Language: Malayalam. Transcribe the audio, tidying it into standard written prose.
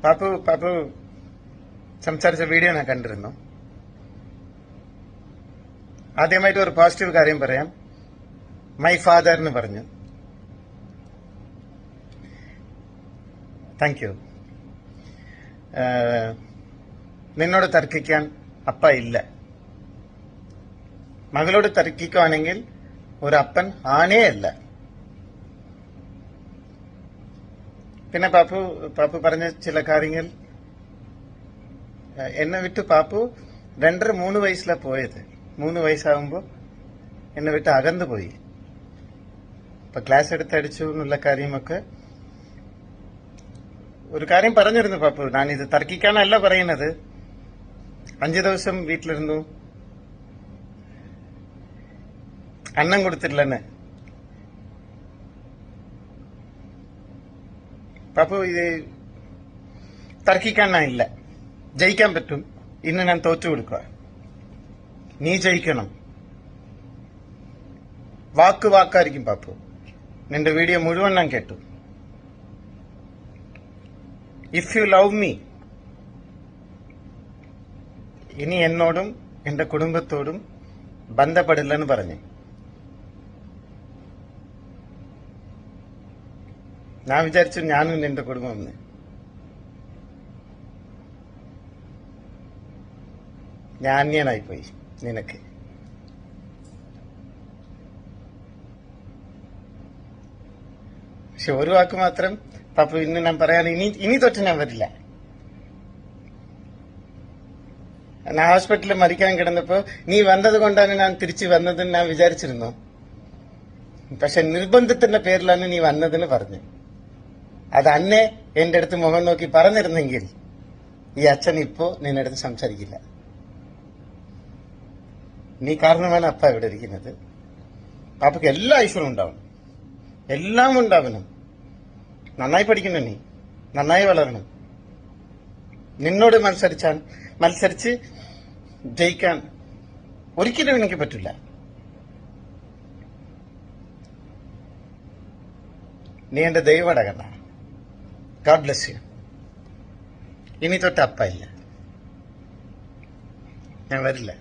പാപ്പു സംസാരിച്ച വീഡിയോ ഞാൻ കണ്ടിരുന്നു. ആദ്യമായിട്ട് ഒരു പോസിറ്റീവ് കാര്യം പറയാം. മൈ ഫാദർ എന്ന് പറഞ്ഞു. Thank you. നിന്നോട് തർക്കിക്കാൻ അപ്പ ഇല്ല. മകളോട് തർക്കിക്കുവാണെങ്കിൽ ഒരു അപ്പൻ ആണേ അല്ല. പിന്നെ പാപ്പു പറഞ്ഞ ചില കാര്യങ്ങൾ എന്നെ വിട്ട് പാപ്പു 2.5-3 വയസ്സിലാണ് പോയത്. 3 വയസ്സാകുമ്പോ എന്നെ വിട്ട് അകന്നു പോയി. ഇപ്പൊ ക്ലാസ് എടുത്തടിച്ചു എന്നുള്ള കാര്യമൊക്കെ ഒരു കാര്യം പറഞ്ഞിരുന്നു പാപ്പു. ഞാനിത് തർക്കിക്കാനല്ല പറയുന്നത്. 5 ദിവസം വീട്ടിലിരുന്നു, അന്നം കൊടുത്തിട്ടില്ലെന്ന്. പാപ്പു ഇത് തർക്കിക്കാനില്ല. ജയിക്കാൻ പറ്റും. ഇന്ന് ഞാൻ തോറ്റു കൊടുക്കുക. നീ ജയിക്കണം. വാക്കായിരിക്കും പാപ്പു. നിന്റെ വീഡിയോ മുഴുവൻ ഞാൻ കേട്ടു. ഇഫ് യു ലവ് മീ, ഇനി എന്നോടും എന്റെ കുടുംബത്തോടും ബന്ധപ്പെടില്ലെന്ന് പറഞ്ഞു. ഞാൻ വിചാരിച്ചു ഞാനും നിന്റെ കുടുംബം എന്ന്. ഞാൻ അന്യനായിപ്പോയി നിനക്ക്. പക്ഷെ ഒരു വാക്ക് മാത്രം പാപ്പു ഇന്ന് ഞാൻ പറയാൻ ഇനി തൊട്ട് ഞാൻ വരില്ല. ഞാൻ ഹോസ്പിറ്റലിൽ മരിക്കാൻ കിടന്നപ്പോ നീ വന്നത് കൊണ്ടാണ് ഞാൻ തിരിച്ചു വന്നതെന്ന് ഞാൻ വിചാരിച്ചിരുന്നു. പക്ഷെ നിർബന്ധത്തിന്റെ പേരിലാണ് നീ വന്നതെന്ന് പറഞ്ഞു. അത് അന്നെ എന്റെ അടുത്ത് മുഖം നോക്കി പറഞ്ഞിരുന്നെങ്കിൽ ഈ അച്ഛൻ ഇപ്പോ നിന്റെ അടുത്ത് സംസാരിക്കില്ല. നീ കാരണമാണ് അപ്പ ഇവിടെ ഇരിക്കുന്നത്. പാപ്പയ്ക്ക് എല്ലാ ഐശ്വര്യം ഉണ്ടാവണം, എല്ലാം ഉണ്ടാവണം. നന്നായി പഠിക്കണം, നീ നന്നായി വളരണം. നിന്നോട് മത്സരിച്ച് ജയിക്കാൻ ഒരിക്കലും എനിക്ക് പറ്റില്ല. നീ എന്റെ ദൈവടകണ്ട. God bless you. ഇനി തൊട്ട് അപ്പ ഇല്ല, ഞാൻ വരില്ല.